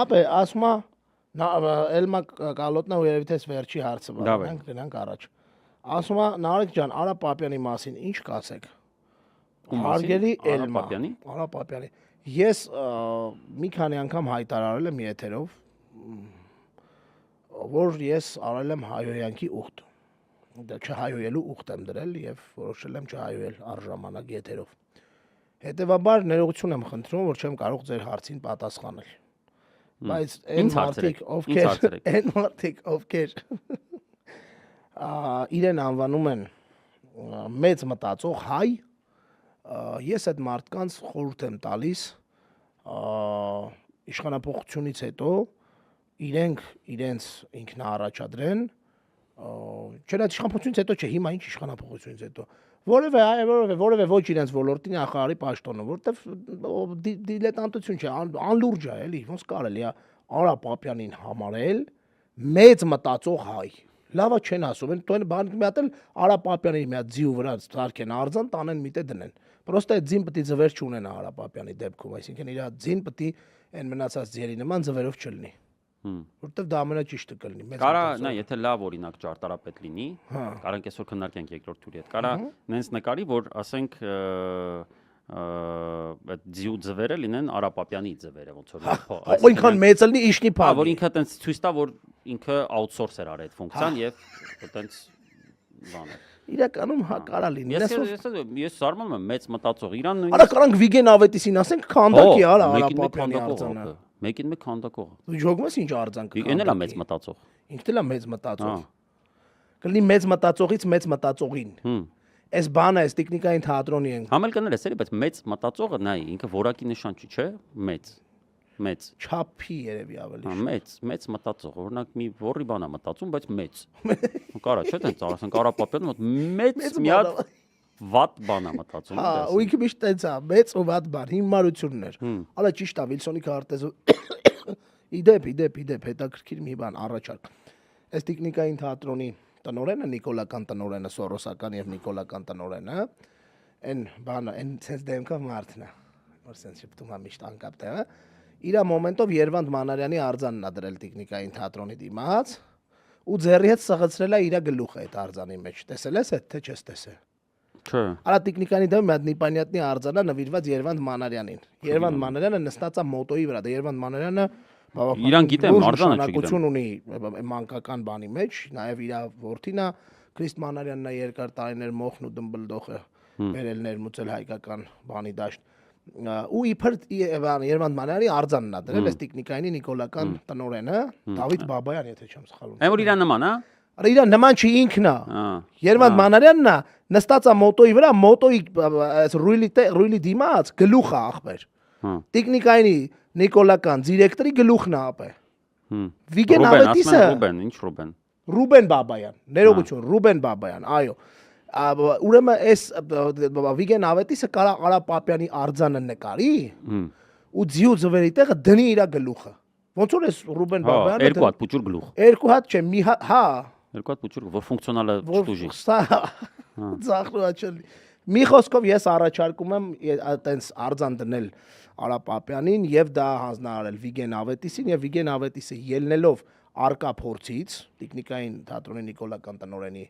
Ապե ասма Էլմա կալոտնա ու երևի թե վերջի հարցը բանանք գնանք առաջ։ Ասма Նարեկ ջան, Արա Պապյանի մասին ինչ կասեք։ Հարգելի Էլմա, Արա Պապյանի։ Ես մի քանի անգամ հայտարարել եմ եթերով, որ ես արել եմ հայոյանքի ուխտ։ Դա չհայոյելու ուխտ եմ դրել եւ որոշել եմ չհայոյել առժամանակ եթերով։ Հետևաբար ներողություն եմ խնդրում, որ չեմ կարող ձեր հարցին պատասխանել։ Բայց այն մարդիկ, ովքեր իրեն անվանում են մեծ մտածող հայ, ես այդ մարդկանց խորհուրդ եմ տալիս իշխանապողությունից հետո իրենք իրենց ինքնաառաջադրեն Չնայած իշխանապողությունից հետո չէ, հիմա ինչ իշխանապողությունից հետո որևէ ոչ իրենց ոլորտի նախարարի պաշտոնը, որովհետև դիլետանտություն չէ, անլուրջ է, էլի, ոնց կարելի է Արա Պապյանին համարել մեծ մտածող հայ։ Լավա չեն ասում, են բան մի հատ էլ Արա Պապյանի մի հատ ձիու վրա թարքեն արձան, տանեն միտե դնեն։ Պրոստը այդ ձին պիտի ձվեր չունենա Արա Պապյանի դեպքում, այսինքն իր ձին պիտի այն մնացած ձիերի նման ձվերով չլինի։ Որտեվ դա ամենաճիշտը կլինի։ Կարա, նա եթե լավ օրինակ ճարտարապետ լինի, կարանք այսօր քննարկենք երկրորդ թուրի հետ։ Կարա նենց նկարի, որ ասենք այդ ձիու ձվերը լինեն Արա Պապյանի ձվերը, ոնց որ այնքան մեծ լինի իշնի փակ։ Որ ինքը տենց ցույց տա, որ ինքը outsource էր արել այդ ֆունկցիան եւ տենց բան է։ Իրականում հա կարա լինի։ Ես զարմանում եմ մեծ մտածող Իրան նույնիսկ։ Արա կարանք Վիգեն Ավետիսին ասենք քանդակի արա Արա Պապյանի արձանը։ Մեկին մեկ քանդակող։ Դու ժողում ես ինչ արձան կա։ Ինքն էլ է մեծ մտածող։ Ինքն էլ է մեծ մտածող։ Կլինի մեծ մտածողից մեծ մտածողին։ Այս բանը այս տեխնիկային թատրոնի են։ Համել կներ էս էլի, բայց մեծ մտածողը նայ, ինքը որակի նշան չի, չէ՞։ Մեծ։ Չափի երևի ավելի։ Մեծ մտածող, օրինակ մի ոռի բան է մտածում, բայց մեծ։ Կարա չէ՞ տենց ասենք Արա Պապյանը մեծ մի հատ վատ բան է մտածում։ Հա, ու ինքը միշտ տենց է, մեծ ու վատ բան, հիմարություններ։ Ալա ճիշտ է, Վիլսոնի քարտեզը իդեպ հետաքրքիր մի բան առաջարկ։ Այս տեխնիկային թատրոնի տնօրենը Նիկոլական տնօրենը, Սորոսական եւ Նիկոլական տնօրենը, այն բանը, այն sense դեմքով մարդն է, որ sense շփտում է միշտ անկապ տեղ, իր մոմենտով Երվանդ Մանարյանի արձանն է դրել տեխնիկային թատրոնի դիմաց ու ձեռի հետ սղացրել է իր գլուխը այդ արձանի մեջ։ Տեսել ես այդ թե չես տեսել։ Չէ։ Արա տեխնիկանի դեմ մի հատ Նիպանյատնի արձանը նվիրված Երվանդ Մանարյանին։ Երվանդ Մանարյանը նստած է մոտոյի վրա, դա Երվանդ Մանարյանը իրան գիտեմ, արձանը չգիտեմ։ Ունի մանկական բանի մեջ, նաև իր որդին է Քրիստ Մանարյանն է երկար տարիներ մոխն ու դմբլդոխը բերել ներմուծել հայկական բանի դաշտ։ Ու իբր Երվանդ Մանարյանի արձանն է դրել այս տեխնիկայինի Նիկոլական տնօրենը Դավիթ Բաբայան, եթե չեմ սխալվում։ Այն որ իրան նման է։ Արա իրան նման չի ինքն է։ Երվանդ Մանարյանն է նստած է մոտոյի վրա, մոտոյի ռուլի դիմաց գլուխը ախպեր։ Տեխնիկայինի Նիկոլական դիրեկտորի գլուխն է ապե։ Վիգեն Ավետիսը ինչ Ռուբեն։ Ռուբեն Բաբայան, ներողություն, Ռուբեն Բաբայան, այո։ Ուրեմն այս Վիգեն Ավետիսը կարա Արա Պապյանի արձանը նկարի ու ձիու ձվերի տեղը դնի իր գլուխը։ Ոնց որ էս Ռուբեն Բաբայանը երկու հատ փուճուր գլուխ։ Երկու հատ չէ, մի հատ, հա։ Երկու հատ փուճուր, որ ֆունկցիոնալ է շտուժի։ Ձախնու աչելի։ Մի խոսքով ես առաջարկում եմ այտենց արձան դնել Արա Պապյանին եւ դա հանձնարարել Վիգեն Ավետիսին եւ Վիգեն Ավետիսը ելնելով արկա փորձից տեխնիկային թատրոնի Նիկոլական տնօրենի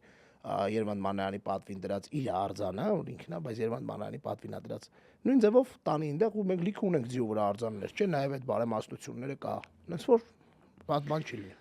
Երվանդ Մանարյանի պատվին դրած իր արձանը, որ ինքն է, բայց Երվանդ Մանարյանի պատվին է դրած նույն ձևով տանի այնտեղ ու մենք լիք ունենք ձիու վրա արձաններ, չէ՞, նաև այդ բարեմաստությունները կա։ Ոնց որ բան չի լինի։